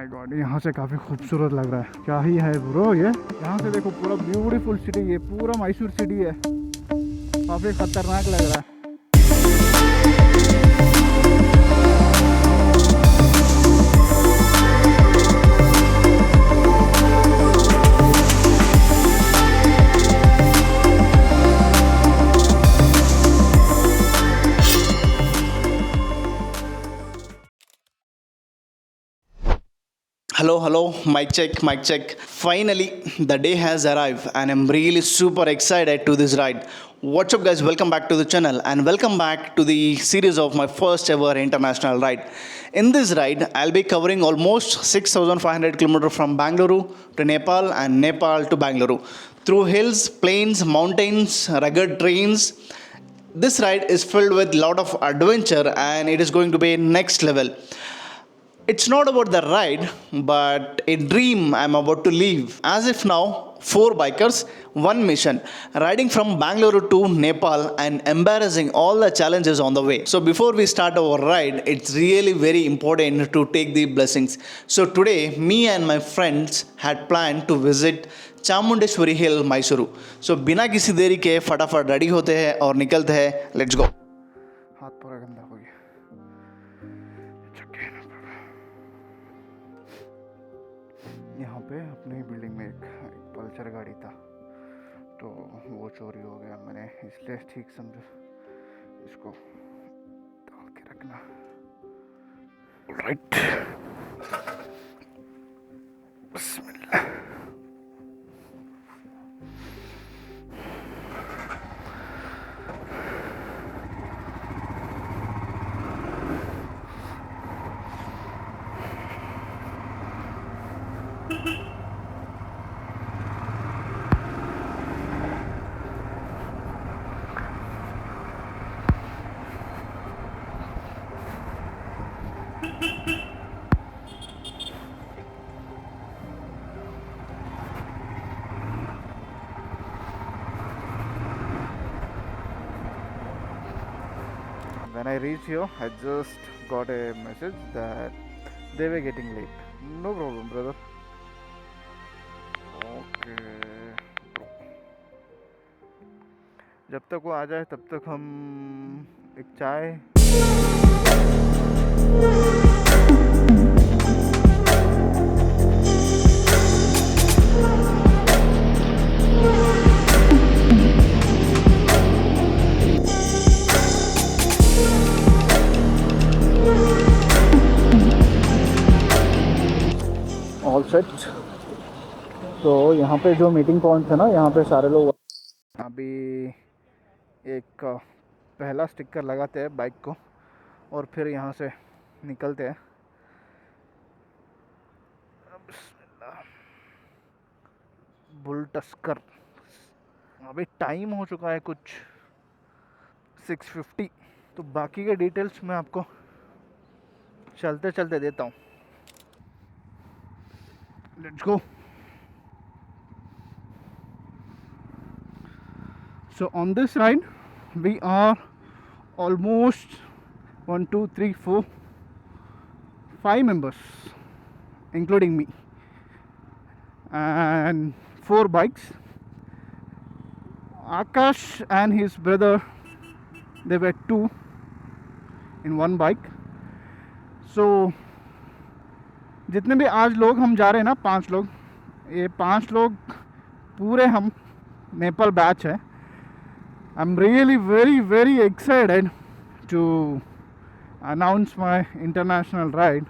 My God, यहाँ से काफ़ी खूबसूरत लग रहा है। क्या ही है ब्रो ये, यहाँ से देखो पूरा ब्यूटीफुल सिटी, ये पूरा मैसूर सिटी है। काफ़ी खतरनाक लग रहा है। Hello, mic check. Finally, the day has arrived, and I'm really super excited to this ride. What's up, guys? Welcome back to the channel, and welcome back to the series of my first ever international ride. In this ride, I'll be covering almost 6,500 kilometers from Bangalore to Nepal and Nepal to Bangalore through hills, plains, mountains, rugged terrains. This ride is filled with lot of adventure, and it is going to be next level. It's not about the ride, but a dream I'm about to live. As if now, four bikers, one mission, riding from Bangalore to Nepal and embarrassing all the challenges on the way. So before we start our ride, it's really very important to take the blessings. So today, me and my friends had planned to visit Chamundeshwari हिल मैसूरू. सो बिना किसी देरी के फटाफट ready होते हैं और निकलते हैं. Let's go. हाथ पूरा गंदा हो गया. यहाँ पे अपनी बिल्डिंग में एक पल्सर गाड़ी था, तो वो चोरी हो गया. मैंने इसलिए ठीक समझो इसको डाल के रखना. Right, Bismillah. When I reached here, I just got a message that they were getting late. No problem, brother. Okay, bro. जब तक वो आ जाए तब तक हम एक चाय. All set. तो यहाँ पे जो मीटिंग पॉइंट है ना, यहाँ पे सारे लोग अभी एक पहला स्टिकर लगाते हैं बाइक को और फिर यहाँ से निकलते हैं. Bull tusker. अभी टाइम हो चुका है कुछ 6:50. तो बाकी के डिटेल्स मैं आपको चलते चलते देता हूँ. Let's go. So on this ride we are almost 1 2 3 4 5 members, including me, and 4 bikes. Akash and his brother, they were 2 in one bike. So जितने भी आज लोग हम जा रहे हैं ना, 5 लोग, ये 5 लोग पूरे हम नेपाल बैच है. I am really very very excited to announce my international ride.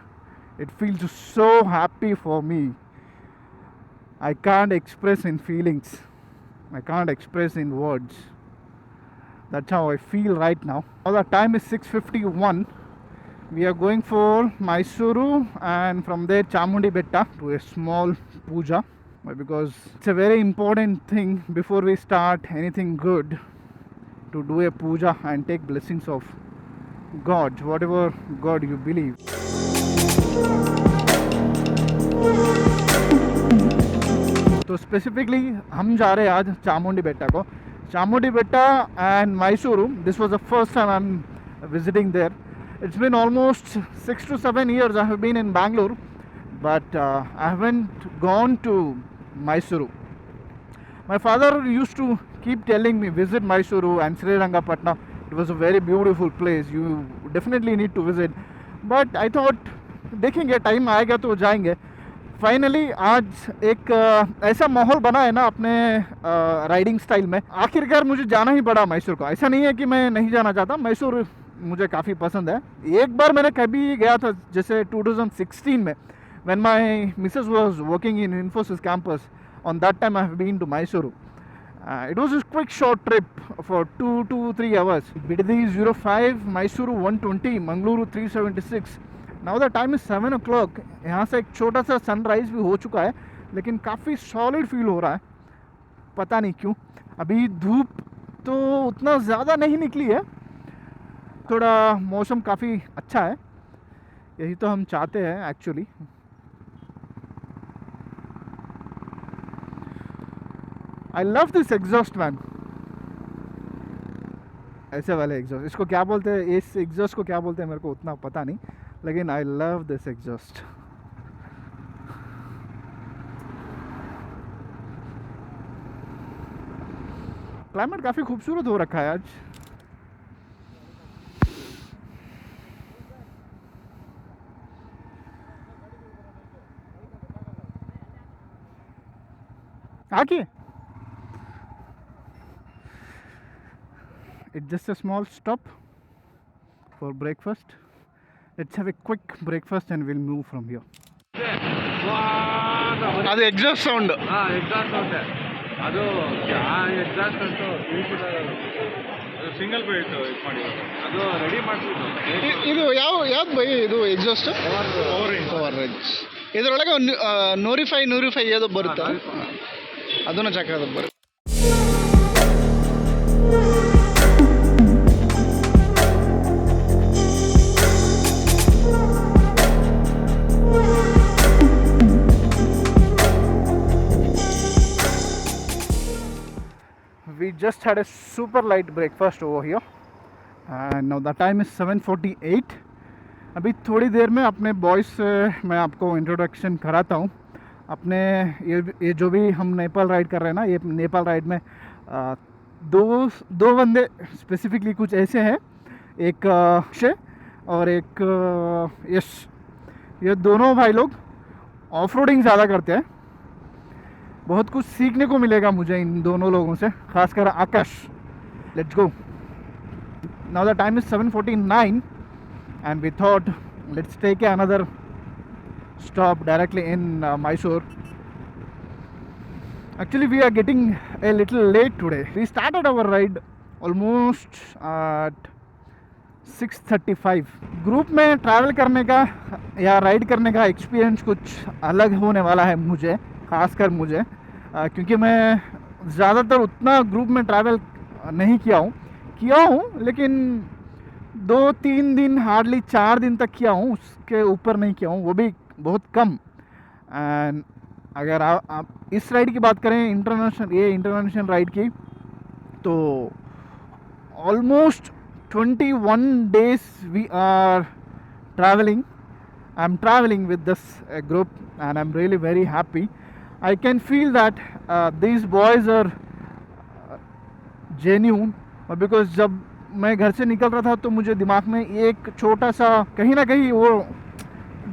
It feels so happy for me. I can't express in feelings, I can't express in words. That's how I feel right now. The time is 6:51. We are going for Mysuru and from there Chamundi Betta to a small puja, because it's a very important thing before we start anything good, to do a puja and take blessings of God, whatever God you believe. तो specifically हम जा रहे हैं आज चामुंडी बेट्टा को. Chamundi Betta and Mysuru, this was the first time I am visiting there. It's been almost 6 to 7 years I have been in Bangalore, but I haven't gone to Mysuru. My father used to keep telling me visit Mysuru and Srirangapatna. It was a very beautiful place. You definitely need to visit. But I thought देखेंगे, time आएगा तो जाएंगे. Finally आज एक ऐसा माहौल बना है ना अपने राइडिंग स्टाइल में, आखिरकार मुझे जाना ही पड़ा मैसूर को. ऐसा नहीं है कि मैं नहीं जाना चाहता, मैसूर मुझे काफ़ी पसंद है. एक बार मैंने कभी गया था जैसे 2016 में, when my missus was working in Infosys campus. On that time I have been to Mysuru. It was a quick short trip for 2 to 3 hours. Bidadi 05, Mysuru 120, Mangaluru 376. Now the time is 7 o'clock. यहाँ से एक छोटा सा sunrise भी हो चुका है, लेकिन काफ़ी सॉलिड फील हो रहा है. पता नहीं क्यों. अभी धूप तो उतना ज़्यादा नहीं निकली है, थोड़ा मौसम काफ़ी अच्छा है. यही तो हम चाहते हैं actually. I love this exhaust man. ऐसे वाले एग्जॉस्ट, इसको क्या बोलते हैं, इस एग्जॉस्ट को क्या बोलते हैं मेरे को उतना पता नहीं, लेकिन I love this exhaust. Climate काफ़ी खूबसूरत हो रखा है आज. आके it's just a small stop for breakfast. Let's have a quick breakfast and we'll move from here. ಅದು ಎಕ್ಸಾಸ್ಟ್ ಸೌಂಡ್. ಎಕ್ಸಾಸ್ಟ್ ಸೌಂಡ್ ಅದು ಎಕ್ಸಾಸ್ಟ್ ಅಂತೂ ಸಿಂಗಲ್ ಬೈಟ್ ಇದು ಮಾಡಿ ಅದು ರೆಡಿ ಮಾಡಿಸಿದ್ದು. ಇದು ಯಾವ್ದು ಬೈ ಇದು ಎಕ್ಸಾಸ್ಟ್? Power range. ಇದರೊಳಗೆ ನೂರಿಫೈ ಏನೋ ಬರುತ್ತೆ, ಅದನ್ನು ಚಕ್ರದ ಬರುತ್ತೆ. We just had a super light breakfast over here and now the time is 7:48. अभी थोड़ी देर में अपने बॉयज़ से मैं आपको इंट्रोडक्शन कराता हूँ. अपने ये जो भी हम नेपाल राइड कर रहे हैं ना, ये नेपाल राइड में दो बंदे स्पेसिफिकली कुछ ऐसे हैं, एक अक्षय और एक यश. ये दोनों भाई लोग ऑफ रोडिंग ज़्यादा करते हैं. बहुत कुछ सीखने को मिलेगा मुझे इन दोनों लोगों से, खासकर Akash. Let's go. Now the time is 7:49 and we thought let's take another stop directly in Mysore. Actually we are getting a little late today. We started our ride almost at 6:35. Group में travel करने का या ride करने का experience कुछ अलग होने वाला है मुझे, खासकर मुझे, क्योंकि मैं ज़्यादातर उतना ग्रुप में ट्रैवल नहीं किया हूँ, लेकिन 2-3 दिन, हार्डली 4 दिन तक किया हूँ, उसके ऊपर नहीं किया हूँ, वो भी बहुत कम. एंड अगर आप इस राइड की बात करें, इंटरनेशनल राइड की, तो almost 21 days we are traveling. I'm traveling with this group and I'm really very happy. I can feel that these boys are genuine, because जब मैं घर से निकल रहा था तो मुझे दिमाग में एक छोटा सा कहीं ना कहीं वो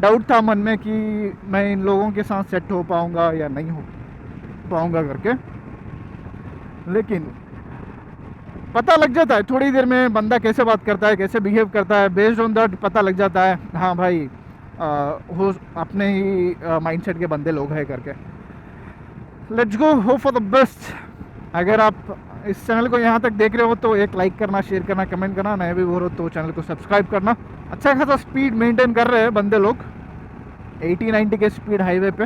डाउट था मन में कि मैं इन लोगों के साथ सेट हो पाऊँगा या नहीं हो पाऊँगा करके. लेकिन पता लग जाता है थोड़ी देर में बंदा कैसे बात करता है, कैसे बिहेव करता है, बेस्ड ऑन दैट पता लग जाता है हाँ भाई हो अपने ही माइंडसेट के बंदे लोग हैं करके. Let's go, hope for the best. अगर आप इस चैनल को यहाँ तक देख रहे हो तो एक लाइक करना, शेयर करना, कमेंट करना, नए भी हो तो चैनल को सब्सक्राइब करना. अच्छा खासा स्पीड मेंटेन कर रहे हैं बंदे लोग, 80-90 के स्पीड हाईवे पे,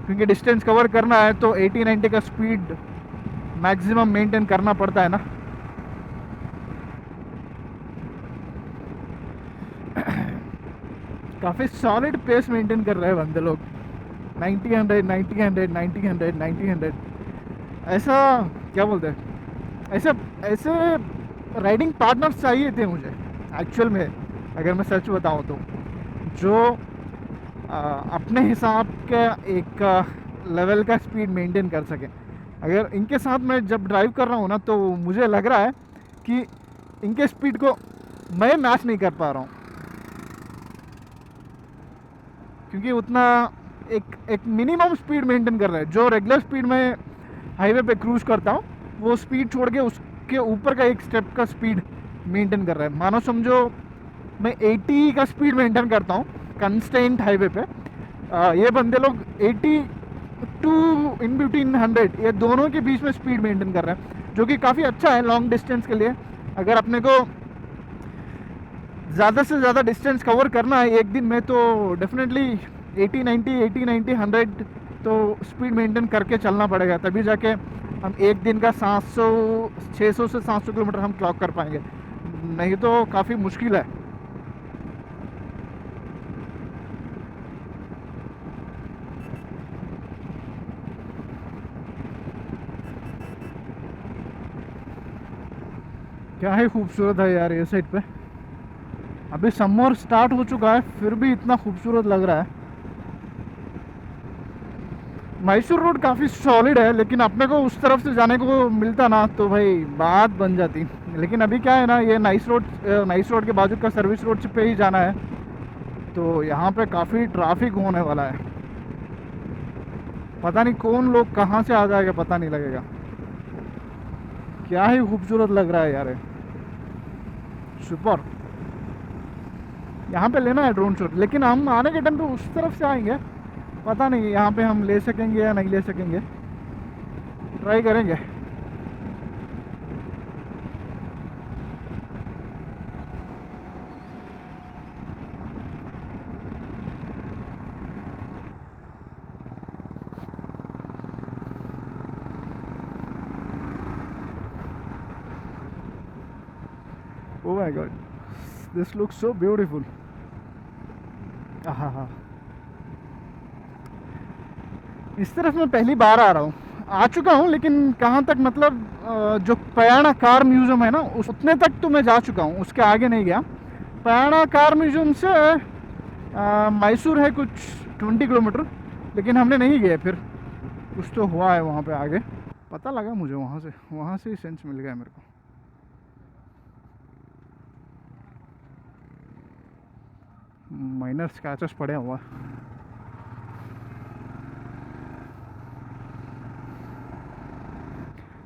क्योंकि डिस्टेंस कवर करना है तो 80-90 का स्पीड मैक्सिमम मेंटेन करना पड़ता है ना. काफ़ी सॉलिड पेस मेंटेन कर रहे हैं बंदे लोग. 90-100, 90-100, 90-100, 90-100, ऐसा क्या बोलते हैं, ऐसे राइडिंग पार्टनर्स चाहिए थे मुझे एक्चुअल में, अगर मैं सच बताऊं तो, जो अपने हिसाब का एक लेवल का स्पीड मेंटेन कर सकें। अगर इनके साथ मैं जब ड्राइव कर रहा हूँ ना, तो मुझे लग रहा है कि इनके स्पीड को मैं मैच नहीं कर पा रहा हूँ, क्योंकि उतना एक मिनिमम स्पीड मेंटेन कर रहा है। जो रेगुलर स्पीड में हाईवे पे क्रूज करता हूँ, वो स्पीड छोड़ के उसके ऊपर का एक स्टेप का स्पीड मेंटेन कर रहा है। मानो समझो मैं 80 का स्पीड मेंटेन करता हूँ कंस्टेंट हाईवे पे, ये बंदे लोग 80 टू इन बिटवीन 100, ये दोनों के बीच में स्पीड मेंटेन कर रहे हैं, जो कि काफ़ी अच्छा है लॉन्ग डिस्टेंस के लिए। अगर अपने को ज़्यादा से ज़्यादा डिस्टेंस कवर करना है एक दिन में, तो डेफिनेटली 80 90 100 तो स्पीड मेंटेन करके चलना पड़ेगा, तभी जाके हम एक दिन का 600 से 700 किलोमीटर हम क्लॉक कर पाएंगे, नहीं तो काफ़ी मुश्किल है। क्या है खूबसूरत है यार ये साइड पे। अभी समर स्टार्ट हो चुका है, फिर भी इतना खूबसूरत लग रहा है। मैसूर रोड काफ़ी सॉलिड है, लेकिन अपने को उस तरफ से जाने को मिलता ना तो भाई बात बन जाती। लेकिन अभी क्या है ना, ये नाइस रोड के बाजू का सर्विस रोड पे ही जाना है, तो यहाँ पे काफ़ी ट्रैफिक होने वाला है। पता नहीं कौन लोग कहाँ से आ जाएगा, पता नहीं लगेगा। क्या ही खूबसूरत लग रहा है यार, सुपर। यहाँ पे लेना है ड्रोन शॉट, लेकिन हम आने के टाइम पे उस तरफ से आएंगे, पता नहीं यहाँ पे हम ले सकेंगे या नहीं ले सकेंगे, ट्राई करेंगे। Oh my god, this looks so beautiful. हाँ, इस तरफ मैं पहली बार आ रहा हूँ, आ चुका हूँ, लेकिन कहाँ तक मतलब जो पयाना कार म्यूज़ियम है ना, उतने तक तो मैं जा चुका हूँ, उसके आगे नहीं गया। पयाना कार म्यूज़ियम से मैसूर है कुछ 20 किलोमीटर, लेकिन हमने नहीं गए। फिर कुछ तो हुआ है वहाँ पे आगे, पता लगा मुझे, वहाँ से ही सेंस मिल गया मेरे को। माइनर स्क्रैचेस पड़े हुआ।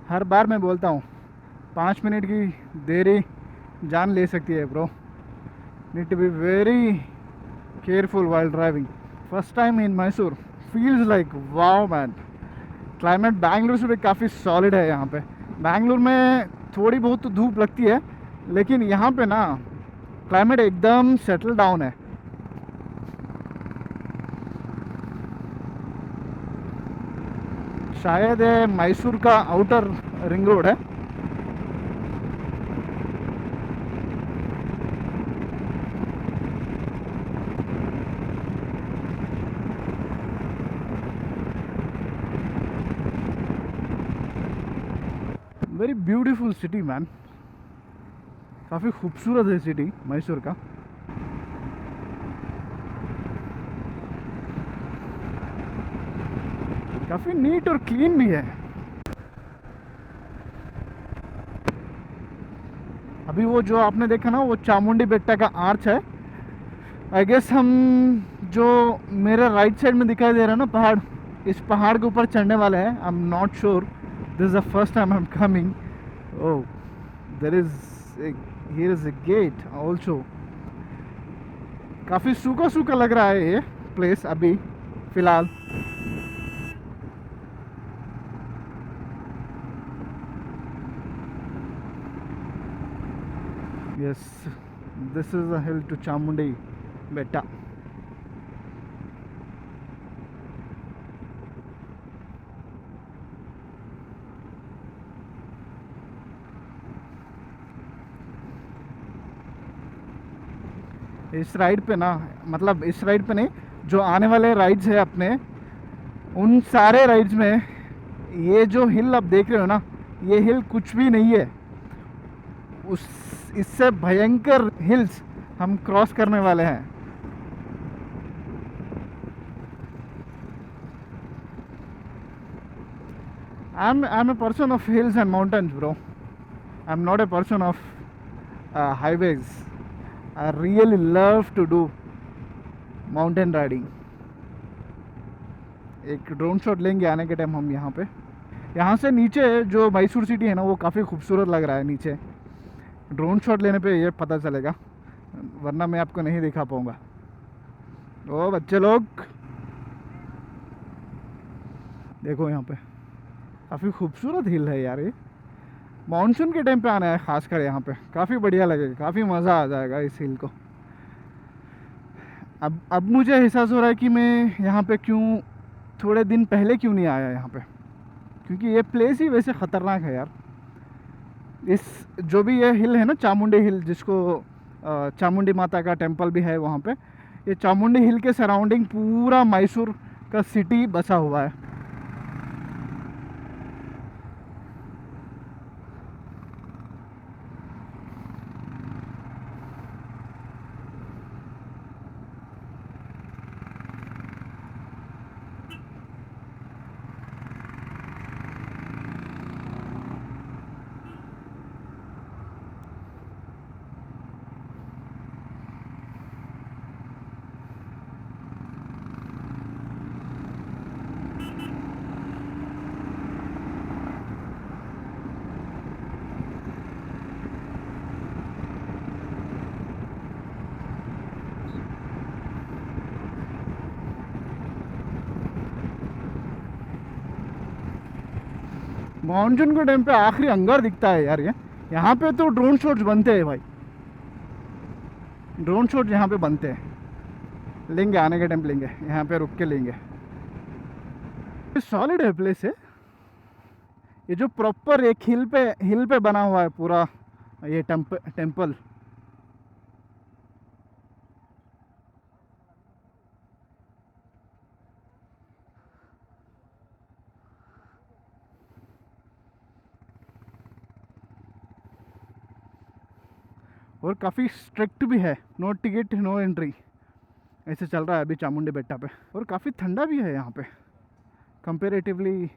हर बार मैं बोलता हूँ 5 मिनट की देरी जान ले सकती है bro. Need to be very careful while driving. First time in Mysore, feels like wow man. Climate Bangalore से भी काफ़ी सॉलिड है यहाँ पे। बैंगलोर में थोड़ी बहुत तो धूप लगती है, लेकिन यहाँ पे ना क्लाइमेट एकदम सेटल डाउन है। शायद ये मैसूर का आउटर रिंग रोड है। वेरी ब्यूटीफुल सिटी मैन, काफ़ी खूबसूरत है सिटी मैसूर का। काफ़ी नीट और क्लीन भी है। अभी वो जो आपने देखा ना, वो चामुंडी बेट्टा का आर्च है। आई गेस हम जो मेरे राइट साइड में दिखाई दे रहा है ना पहाड़, इस पहाड़ के ऊपर चढ़ने वाले हैं। I am not sure, this is the first time I am coming. Oh, there is here is a gate also. काफ़ी सूखा सूखा लग रहा है ये प्लेस अभी फ़िलहाल। Yes, this is the hill to Chamundi Betta. इस राइड पे ना, मतलब इस राइड पे नहीं, जो आने वाले राइड्स है अपने, उन सारे राइड्स में ये जो हिल आप देख रहे हो ना, ये हिल कुछ भी नहीं है। उस इससे भयंकर हिल्स हम क्रॉस करने वाले हैं। I'm a person of hills and mountains, bro. I'm not a person of highways. I really love to do mountain riding. एक ड्रोन शॉट लेंगे आने के टाइम हम यहाँ पे. यहाँ से नीचे जो मैसूर सिटी है ना वो काफ़ी खूबसूरत लग रहा है नीचे. ड्रोन शॉट लेने पे ये पता चलेगा, वरना मैं आपको नहीं दिखा पाऊँगा. ओ बच्चे लोग देखो यहाँ पे काफ़ी खूबसूरत हिल है यार. ये मानसून के टाइम पे आना है खासकर यहाँ पे, काफ़ी बढ़िया लगेगा, काफ़ी मज़ा आ जाएगा इस हिल को. अब मुझे एहसास हो रहा है कि मैं यहाँ पे क्यों थोड़े दिन पहले क्यों नहीं आया यहाँ पे, क्योंकि ये प्लेस ही वैसे ख़तरनाक है यार. इस जो भी ये हिल है ना चामुंडी हिल, जिसको चामुंडी माता का टेम्पल भी है वहाँ पे, ये चामुंडी हिल के सराउंडिंग पूरा मैसूर का सिटी बसा हुआ है. मानसून के टाइम पे आखिरी अंगार दिखता है यार. ये यहाँ पे तो ड्रोन शॉट्स बनते हैं भाई, ड्रोन शॉट्स यहाँ पे बनते हैं. लेंगे आने के टाइम लेंगे, यहाँ पे रुक के लेंगे. सॉलिड है प्लेस है ये, जो प्रॉपर एक हिल पे बना हुआ है पूरा ये टेम्पल. और काफ़ी स्ट्रिक्ट भी है, नो टिकट नो एंट्री ऐसे चल रहा है अभी चामुंडी बेट्टा पे. और काफ़ी ठंडा भी है यहाँ पे कंपेरेटिवली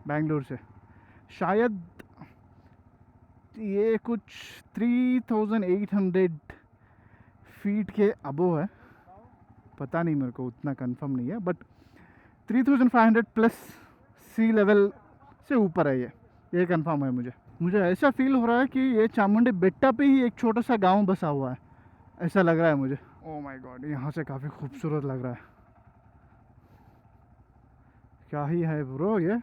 बेंगलोर से. शायद ये कुछ 3800 फीट के अबो है, पता नहीं मेरे को उतना कंफर्म नहीं है, बट 3500 प्लस सी लेवल से ऊपर है ये कंफर्म है मुझे. मुझे ऐसा फील हो रहा है कि ये चामुंडी बेट्टा पे ही एक छोटा सा गांव बसा हुआ है, ऐसा लग रहा है मुझे. ओह माय गॉड, यहाँ से काफ़ी खूबसूरत लग रहा है. क्या ही है ब्रो ये.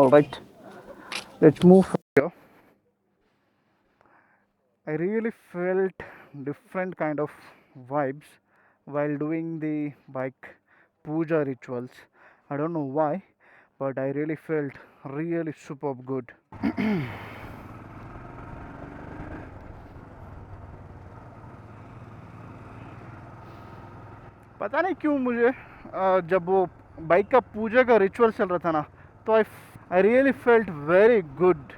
All right, let's move here. I really felt different kind of vibes while doing the bike puja rituals. I don't know why, but I really felt really superb good. पता नहीं क्यों मुझे जब वो बाइक का पूजा का ritual चल रहा था ना, तो I really felt very good.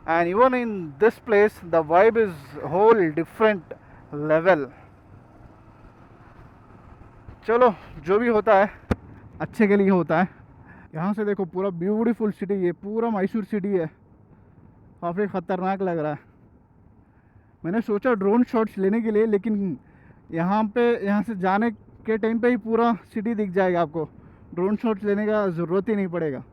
And even in this place, the vibe is whole different level. चलो जो भी होता है अच्छे के लिए होता है. यहाँ से देखो पूरा ब्यूटीफुल सिटी, ये पूरा मैसूर सिटी है. काफ़ी ख़तरनाक लग रहा है. मैंने सोचा ड्रोन शॉट्स लेने के लिए, लेकिन यहाँ से जाने के टाइम पे ही पूरा सिटी दिख जाएगा आपको. ड्रोन शॉट्स लेने का ज़रूरत ही नहीं पड़ेगा.